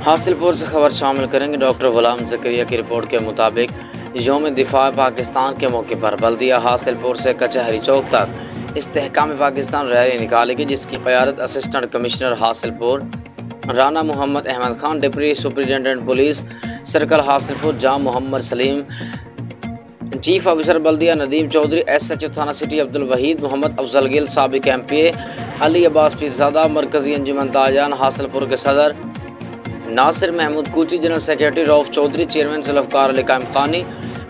हासिलपुर से खबर शामिल करेंगे। डॉक्टर गुलाम ज़करिया की रिपोर्ट के मुताबिक यौम दिफा पाकिस्तान के मौके पर बल्दिया हासिलपुर से कचहरी चौक तक इस्तेहकाम पाकिस्तान रैली निकाली गई, जिसकी क़यादत assistant commissioner Hasilpur Rana Mohammad Ahmad Khan, deputy superintendent police circle Hasilpur Jam Mohammad Salim, chief officer बल्दिया नदीम चौधरी, SHO थाना सिटी अब्दुल वहीद, मोहम्मद अफजल गिल साबिक MPA, अली अब्बास पीरज़ादा, मरकज़ी अंजुमन ताजान हासिलपुर के सदर Nasir Mahmood Kuchi, general secretary Rauf Chaudhry, chairman Zulfiqar Ali Qaim Khani,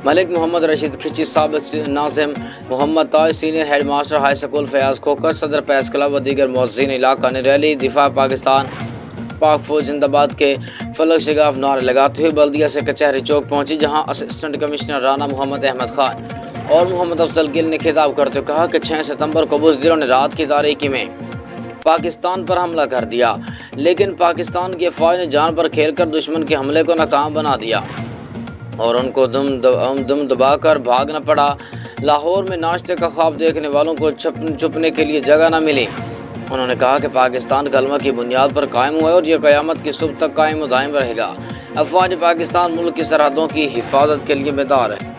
Malik Mohammad Rashid Khichi, साबिक नाज़िम Mohammad Taj, senior headmaster high school Fayyaz Khokhar, सदर प्रेस क्लब व दीगर मुअज़्ज़िन इलाका ने रैली दिफा पाकिस्तान पाक फौज जिंदाबाद के फलक शिगाफ नारे लगाते हुए बल्दिया से कचहरी चौक पहुंची, जहां असिस्टेंट कमिश्नर राना मोहम्मद अहमद खान और मोहम्मद अफजल गिल ने खिताब करते हुए कहा कि 6 सितंबर को बुज़दिलों ने रात की तारीकी में पाकिस्तान पर हमला कर दिया, लेकिन पाकिस्तान की फ़ौज ने जान पर खेलकर दुश्मन के हमले को नाकाम बना दिया और उनको दम दबाकर भागना पड़ा। लाहौर में नाश्ते का ख्वाब देखने वालों को छुपने के लिए जगह न मिली। उन्होंने कहा कि पाकिस्तान कलमा की बुनियाद पर कायम हुआ है और यह क़यामत की सुबह तक कायम व दायम रहेगा। अफ़वाज पाकिस्तान मुल्क की सरहदों की हिफाजत के लिए बेदार है।